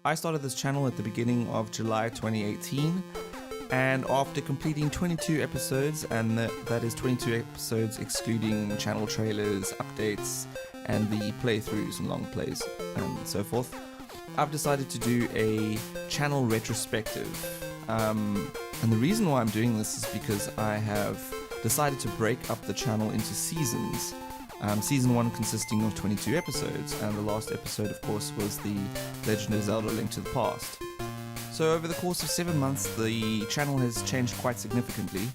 I started this channel at the beginning of July 2018, and after completing 22 episodes, and that is 22 episodes excluding channel trailers, updates, and the playthroughs and long plays and so forth, I've decided to do a channel retrospective. And the reason why I'm doing this is because I have decided to break up the channel into seasons. Season 1 consisting of 22 episodes, and the last episode, of course, was the Legend of Zelda: Link to the Past. So over the course of 7 months, the channel has changed quite significantly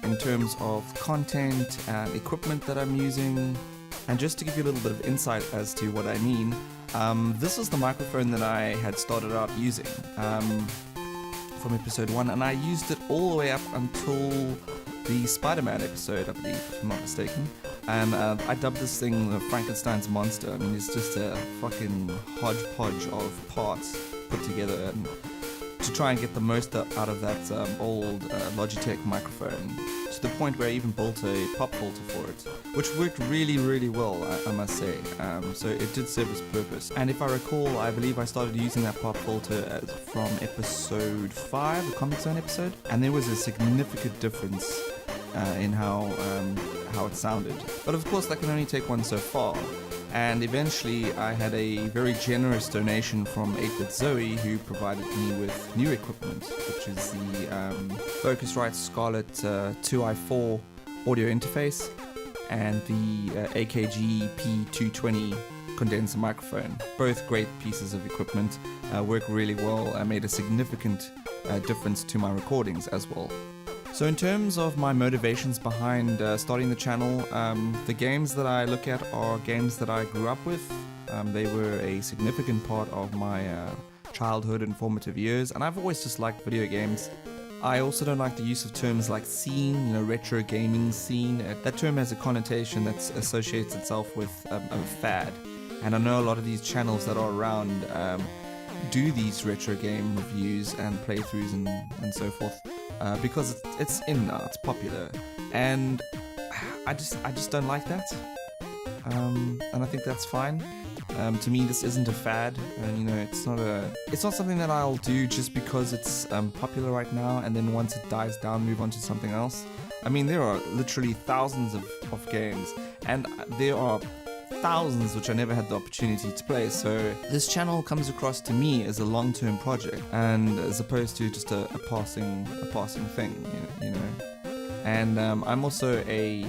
in terms of content and equipment that I'm using. And just to give you a little bit of insight as to what I mean, this is the microphone that I had started out using from episode 1, and I used it all the way up until the Spider-Man episode, I believe, if I'm not mistaken. And I dubbed this thing the Frankenstein's Monster. I mean, it's just a fucking hodgepodge of parts put together and to try and get the most out of that old Logitech microphone, to the point where I even built a pop filter for it, which worked really, really well, I must say. So it did serve its purpose. And if I recall, I believe I started using that pop filter from episode 5, the Comic Zone episode, and there was a significant difference in how it sounded. But of course, that can only take one so far. And eventually, I had a very generous donation from 8-Bit Zoe, who provided me with new equipment, which is the Focusrite Scarlett 2i4 audio interface and the AKG P220 condenser microphone. Both great pieces of equipment, work really well, made a significant difference to my recordings as well. So in terms of my motivations behind starting the channel, the games that I look at are games that I grew up with. They were a significant part of my childhood and formative years, and I've always just liked video games. I also don't like the use of terms like scene, retro gaming scene. That term has a connotation that associates itself with a fad. And I know a lot of these channels that are around do these retro game reviews and playthroughs and so forth. Because it's in now, it's popular, and I just don't like that, and I think that's fine. To me, this isn't a fad, and it's not something that I'll do just because it's popular right now, and then once it dies down, move on to something else. I mean, there are literally thousands of games, and there are thousands which I never had the opportunity to play, so this channel comes across to me as a long-term project, and as opposed to just a passing thing, And I'm also a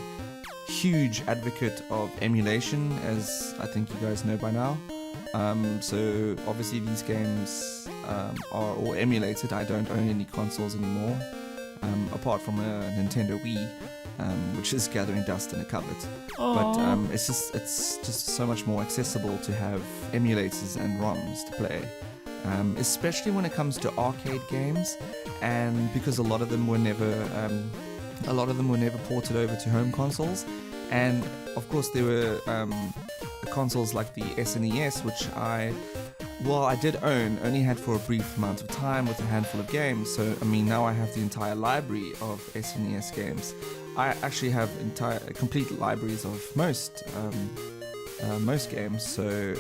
huge advocate of emulation, as I think you guys know by now. So obviously these games are all emulated. I don't own any consoles anymore, apart from a Nintendo Wii. Which is gathering dust in a cupboard. But it's just so much more accessible to have emulators and ROMs to play, especially when it comes to arcade games, and because a lot of them were never ported over to home consoles. And of course there were consoles like the SNES, which I did own, only had for a brief amount of time with a handful of games. So I mean, now I have the entire library of SNES games. I actually have complete libraries of most games, so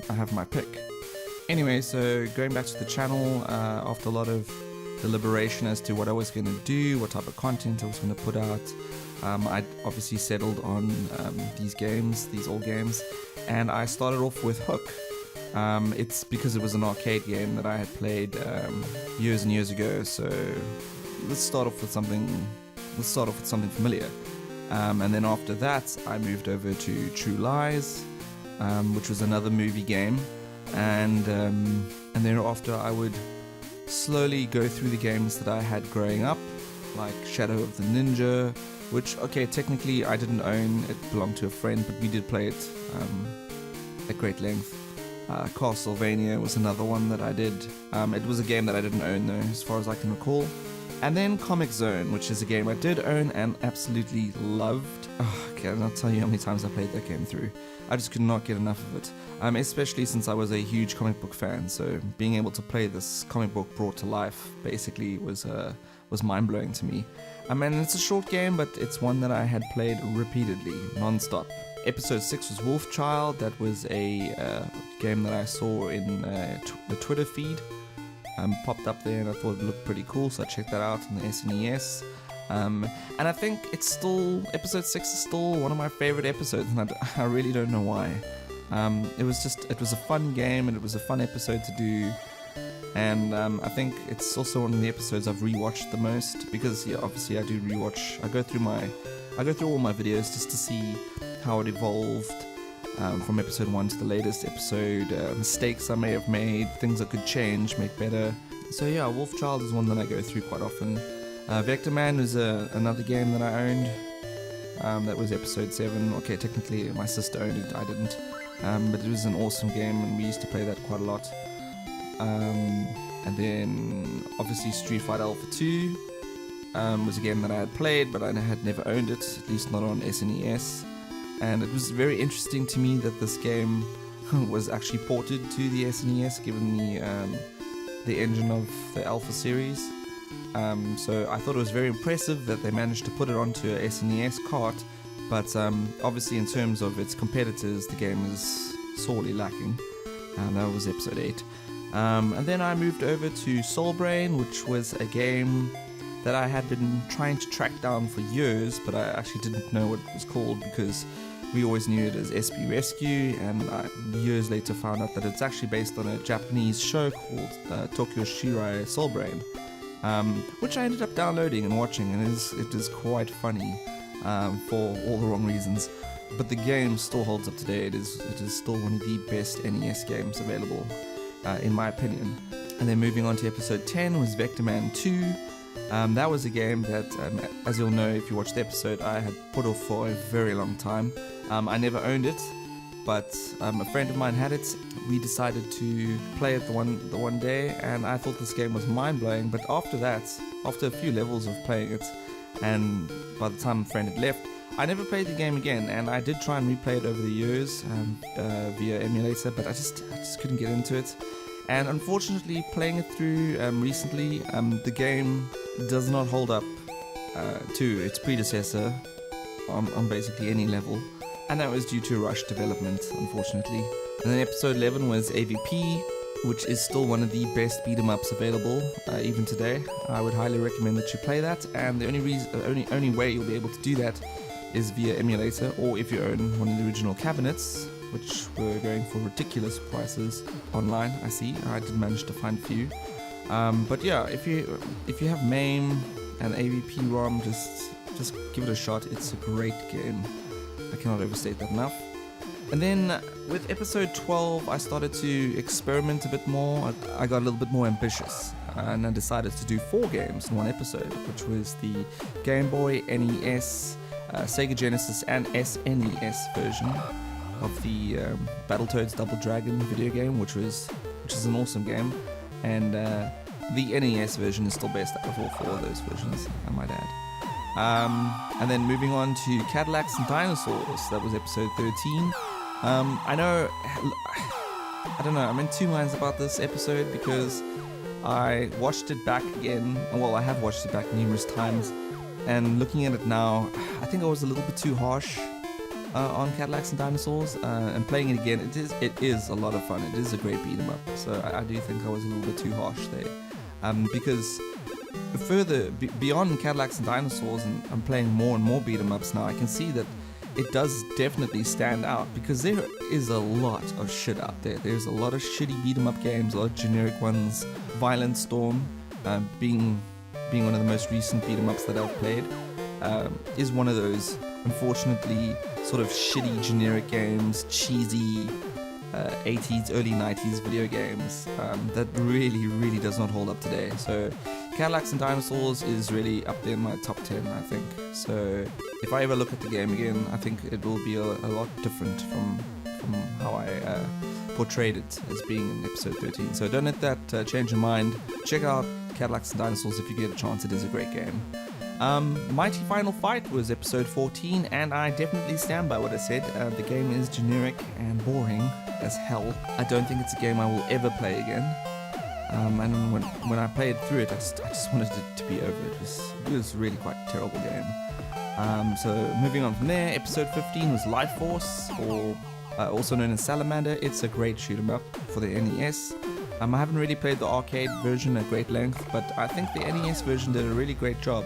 I have my pick. Anyway, so going back to the channel, after a lot of deliberation as to what I was going to do, what type of content I was going to put out, I obviously settled on these old games, and I started off with Hook. It's because it was an arcade game that I had played years and years ago, so let's start off with something familiar. And then after that, I moved over to True Lies, which was another movie game. And thereafter, I would slowly go through the games that I had growing up, like Shadow of the Ninja, which, okay, technically I didn't own, it belonged to a friend, but we did play it at great length. Castlevania was another one that I did. It was a game that I didn't own, though, as far as I can recall. And then Comic Zone, which is a game I did own and absolutely loved. I cannot tell you how many times I played that game through. I just could not get enough of it, especially since I was a huge comic book fan. So being able to play this comic book brought to life basically was mind-blowing to me. And it's a short game, but it's one that I had played repeatedly, non-stop. Episode 6 was Wolfchild. That was a game that I saw in the Twitter feed. Popped up there and I thought it looked pretty cool, so I checked that out on the SNES. And I think it's still, Episode 6 is still one of my favorite episodes, and I really don't know why. It was a fun game, and it was a fun episode to do. And I think it's also one of the episodes I've rewatched the most, because obviously I do rewatch. I go through all my videos just to see how it evolved from episode 1 to the latest episode, mistakes I may have made, things I could change, make better. So yeah, Wolfchild is one that I go through quite often. Vector Man was another game that I owned. That was episode 7. Okay, technically my sister owned it, I didn't. But it was an awesome game, and we used to play that quite a lot. And then obviously Street Fighter Alpha 2 was a game that I had played, but I had never owned it, at least not on SNES. And it was very interesting to me that this game was actually ported to the SNES, given the engine of the Alpha series. So I thought it was very impressive that they managed to put it onto a SNES cart, but obviously in terms of its competitors, the game is sorely lacking. That was episode 8. And then I moved over to Soul Brain, which was a game that I had been trying to track down for years, but I actually didn't know what it was called because we always knew it as SB Rescue, and I years later found out that it's actually based on a Japanese show called Tokyo Shirai Soul Brain, which I ended up downloading and watching, and it is quite funny for all the wrong reasons. But the game still holds up today. It is still one of the best NES games available, in my opinion. And then moving on to episode 10 was Vector Man 2. That was a game that, as you'll know if you watched the episode, I had put off for a very long time. I never owned it, but a friend of mine had it. We decided to play it the one day, and I thought this game was mind-blowing. But after that, after a few levels of playing it, and by the time a friend had left, I never played the game again. And I did try and replay it over the years via emulator, but I just couldn't get into it. And unfortunately, playing it through recently, the game does not hold up to its predecessor on basically any level. And that was due to rushed development, unfortunately. And then episode 11 was AVP, which is still one of the best beat-em-ups available, even today. I would highly recommend that you play that, and the only way you'll be able to do that is via emulator, or if you own one of the original cabinets, which were going for ridiculous prices online. I see, I did manage to find a few. But yeah, if you have MAME and AVP ROM, just give it a shot. It's a great game. I cannot overstate that enough. And then with episode 12, I started to experiment a bit more. I got a little bit more ambitious, and I decided to do 4 games in one episode, which was the Game Boy, NES, Sega Genesis, and SNES version of the Battletoads Double Dragon video game, which is an awesome game. And the NES version is still best out of all 4 of those versions, I might add. And then moving on to Cadillacs and Dinosaurs, that was episode 13. I don't know, I'm in two minds about this episode because I watched it back again. Well, I have watched it back numerous times, and looking at it now, I think I was a little bit too harsh on Cadillacs and Dinosaurs, and playing it again, it is a lot of fun. It is a great beat 'em up, so I do think I was a little bit too harsh there, because further beyond Cadillacs and Dinosaurs, and I'm playing more and more beat 'em ups now, I can see that it does definitely stand out, because there is a lot of shit out there. There's a lot of shitty beat 'em up games, a lot of generic ones. Violent Storm, being one of the most recent beat 'em ups that I've played, is one of those, unfortunately, sort of shitty generic games, cheesy 80s, early 90s video games, that really does not hold up today. So Cadillacs and Dinosaurs is really up there in my top 10, I think. So if I ever look at the game again, I think it will be a lot different from how I portrayed it as being in episode 13. So don't let that change your mind. Check out Cadillacs and Dinosaurs if you get a chance. It is a great game. Mighty Final Fight was episode 14, and I definitely stand by what I said. The game is generic and boring as hell. I don't think it's a game I will ever play again. And when I played through it, I just wanted it to be over. It was really quite a terrible game. So moving on from there, episode 15 was Life Force, or also known as Salamander. It's a great shoot 'em up for the NES. I haven't really played the arcade version at great length, but I think the NES version did a really great job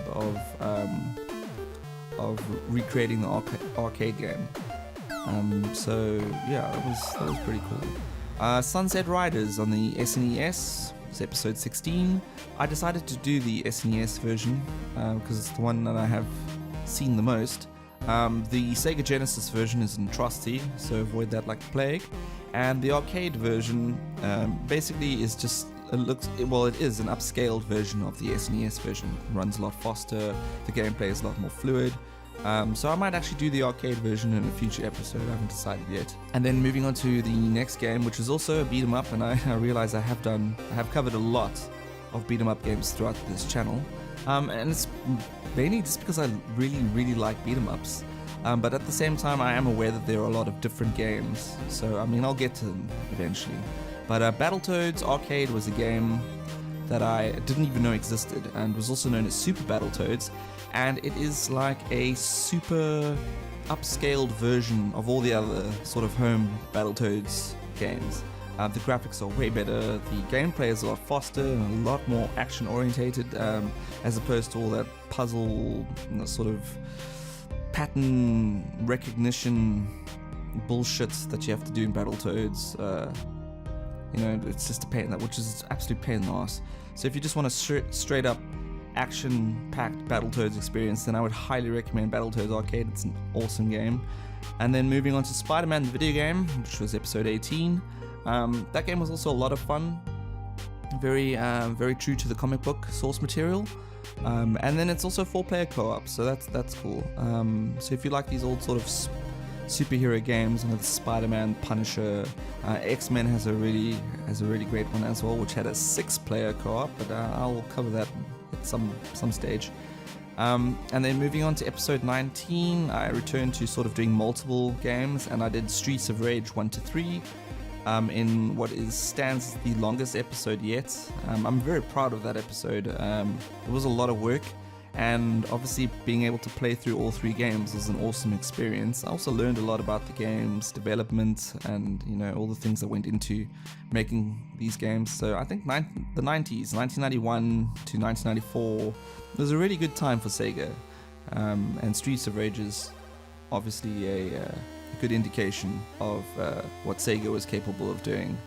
of recreating the arcade game. So yeah, that was pretty cool. Sunset Riders on the SNES was episode 16. I decided to do the SNES version because it's the one that I have seen the most. The Sega Genesis version is in trusty, so avoid that like the plague. And the arcade version basically is just it is an upscaled version of the SNES version. It runs a lot faster, the gameplay is a lot more fluid. So I might actually do the arcade version in a future episode, I haven't decided yet. And then moving on to the next game, which is also a beat 'em up, and I realize I have covered a lot of beat 'em up games throughout this channel. And it's mainly just because I really, really like beat 'em ups. But at the same time, I am aware that there are a lot of different games. So, I'll get to them eventually. But Battletoads Arcade was a game that I didn't even know existed and was also known as Super Battletoads. And it is like a super upscaled version of all the other sort of home Battletoads games. The graphics are way better, the gameplay is a lot faster and a lot more action orientated, as opposed to all that puzzle, sort of pattern recognition bullshit that you have to do in Battletoads. It's just a pain, which is absolute pain in the ass. So if you just want a straight up action-packed Battletoads experience, then I would highly recommend Battletoads Arcade. It's an awesome game. And then moving on to Spider-Man the video game, which was episode 18. That game was also a lot of fun, very true to the comic book source material, and then it's also 4-player co-op, so that's cool. So if you like these old sort of superhero games, the Spider-Man, Punisher, X-Men has a really great one as well, which had a 6-player co-op, but I'll cover that at some stage. And then moving on to episode 19, I returned to sort of doing multiple games, and I did Streets of Rage 1 to 3. In what stands the longest episode yet. I'm very proud of that episode. It was a lot of work, and obviously being able to play through all 3 games was an awesome experience. I also learned a lot about the game's development and all the things that went into making these games. So I think the 90s, 1991 to 1994, was a really good time for Sega, and Streets of Rage is obviously a good indication of what Sega was capable of doing.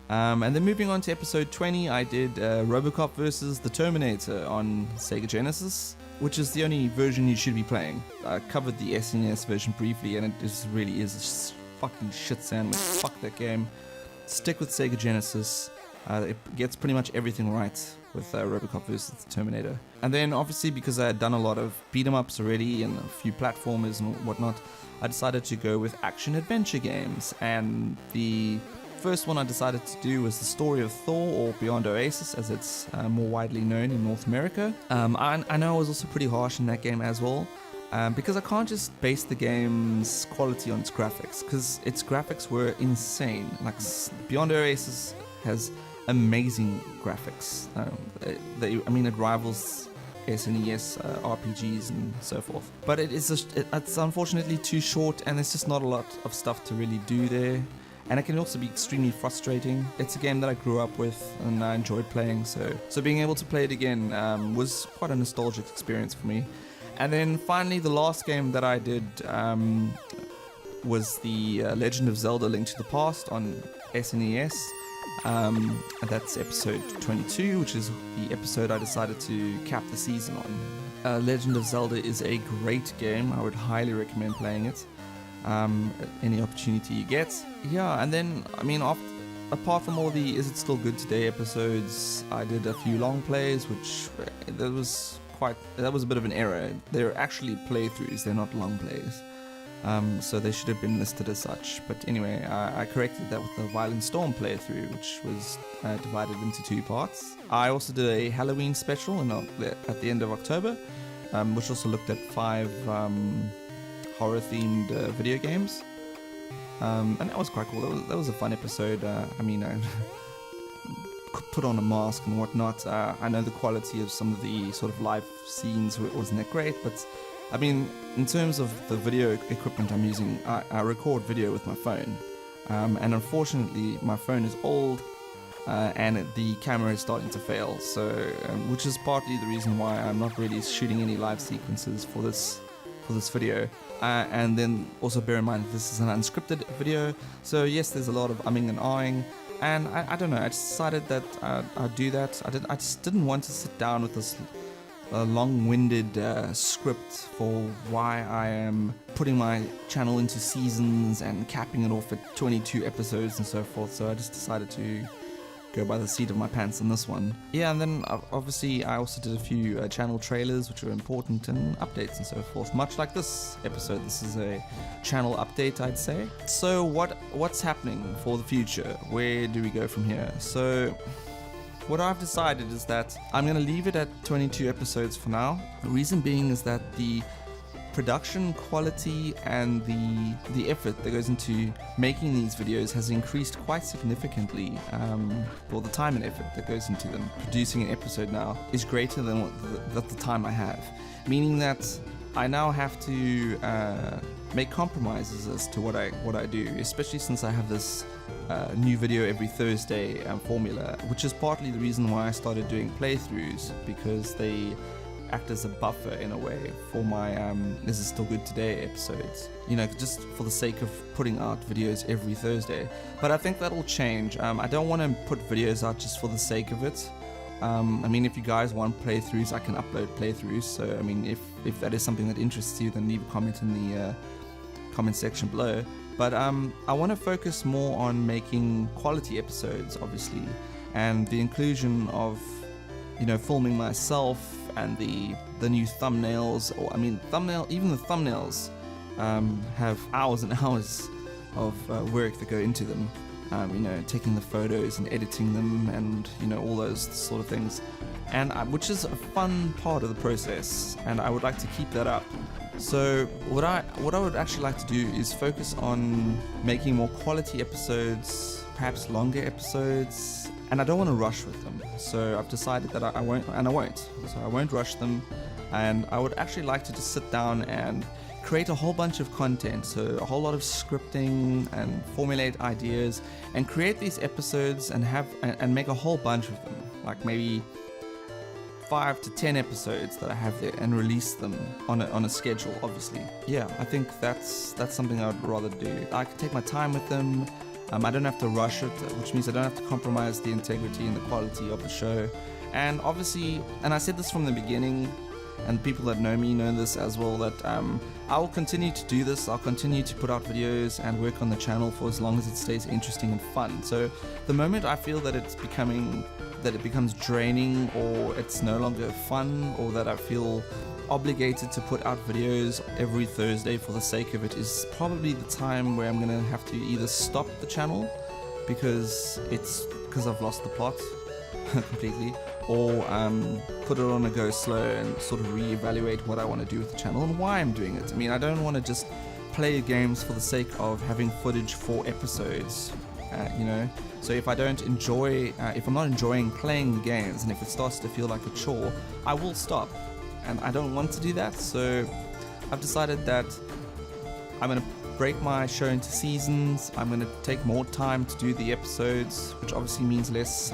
And then moving on to episode 20, I did Robocop vs. the Terminator on Sega Genesis, which is the only version you should be playing. I covered the SNES version briefly, and it really is a fucking shit sandwich. Fuck that game. Stick with Sega Genesis. It gets pretty much everything right with Robocop vs. the Terminator. And then obviously, because I had done a lot of beat 'em ups already and a few platformers and whatnot, I decided to go with action-adventure games, and the first one I decided to do was the story of Thor, or Beyond Oasis, as it's more widely known in North America. I know I was also pretty harsh in that game as well, because I can't just base the game's quality on its graphics, because its graphics were insane. Like, Beyond Oasis has amazing graphics. It rivals SNES RPGs and so forth, but it's unfortunately too short, and there's just not a lot of stuff to really do there, and it can also be extremely frustrating. It's a game that I grew up with and I enjoyed playing, so being able to play it again was quite a nostalgic experience for me. And then finally, the last game that I did was the Legend of Zelda: Link to the Past on SNES. And that's episode 22, which is the episode I decided to cap the season on. Legend of Zelda is a great game. I would highly recommend playing it. Any opportunity you get. Yeah, and then, apart from all the Is It Still Good Today episodes, I did a few long plays, which that was a bit of an error. They're actually playthroughs, they're not long plays. So they should have been listed as such. But anyway, I corrected that with the Violent Storm playthrough, which was divided into 2 parts. I also did a Halloween special at the end of October, which also looked at 5 horror-themed video games. And that was quite cool. That was a fun episode. I put on a mask and whatnot. I know the quality of some of the sort of live scenes wasn't that great, but I mean, in terms of the video equipment I'm using, I record video with my phone. And unfortunately, my phone is old and the camera is starting to fail. So, which is partly the reason why I'm not really shooting any live sequences for this video. And then also bear in mind this is an unscripted video. So yes, there's a lot of umming and ahhing. And I don't know, I just decided that I'd do that. I just didn't want to sit down with this long-winded script for why I am putting my channel into seasons and capping it off at 22 episodes and so forth. So I just decided to go by the seat of my pants on this one. Yeah, and then obviously I also did a few channel trailers which were important and updates and so forth, much like this episode. This is a channel update, I'd say. So what's happening for the future? Where do we go from here? So what I've decided is that I'm going to leave it at 22 episodes for now. The reason being is that the production quality and the effort that goes into making these videos has increased quite significantly. The time and effort that goes into them. Producing an episode now is greater than the time I have, meaning that I now have to make compromises as to what I do, especially since I have this new video every Thursday formula, which is partly the reason why I started doing playthroughs, because they act as a buffer in a way for my This Is Still Good Today episodes, you know, just for the sake of putting out videos every Thursday. But I think that'll change. I don't want to put videos out just for the sake of it. I mean, if you guys want playthroughs, I can upload playthroughs. So I mean, if that is something that interests you, then leave a comment in the comment section below. But I want to focus more on making quality episodes, obviously, and the inclusion of, you know, filming myself and the new thumbnails. Or I mean, even the thumbnails have hours and hours of work that go into them. You know, taking the photos and editing them, and you know, all those sort of things, and which is a fun part of the process, and I would like to keep that up. So what I would actually like to do is focus on making more quality episodes, perhaps longer episodes, and I don't want to rush with them. So I've decided that I won't. So I won't rush them, and I would actually like to just sit down and create a whole bunch of content, so a whole lot of scripting and formulate ideas and create these episodes and make a whole bunch of them, like maybe 5 to 10 episodes that I have there, and release them on a schedule, obviously. Yeah, I think that's something I'd rather do. I can take my time with them. I don't have to rush it, which means I don't have to compromise the integrity and the quality of the show. And obviously, and I said this from the beginning, and people that know me know this as well, that I will continue to do this. I'll continue to put out videos and work on the channel for as long as it stays interesting and fun. So the moment I feel that it becomes draining, or it's no longer fun, or that I feel obligated to put out videos every Thursday for the sake of it, is probably the time where I'm gonna have to either stop the channel because I've lost the plot completely, or put it on a go slow and sort of reevaluate what I want to do with the channel and why I'm doing it. I mean, I don't want to just play games for the sake of having footage for episodes, you know. So if I'm not enjoying playing the games, and if it starts to feel like a chore, I will stop, and I don't want to do that. So I've decided that I'm going to break my show into seasons. I'm going to take more time to do the episodes, which obviously means less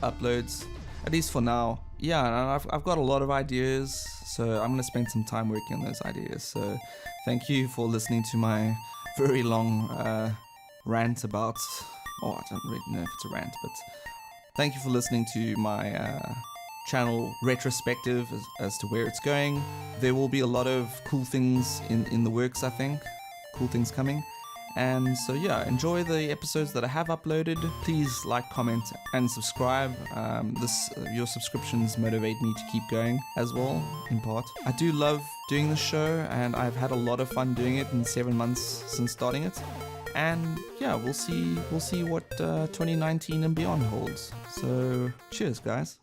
uploads, at least for now. Yeah, and I've got a lot of ideas, so I'm going to spend some time working on those ideas. So thank you for listening to my very long rant about, I don't really know if it's a rant, but thank you for listening to my channel retrospective as to where it's going. There will be a lot of cool things in the works, I think. Cool things coming. And so yeah, enjoy the episodes that I have uploaded. Please like, comment, and subscribe. Your subscriptions motivate me to keep going as well, in part. I do love doing this show, and I've had a lot of fun doing it in 7 months since starting it. And yeah, we'll see what 2019 and beyond holds. So cheers, guys.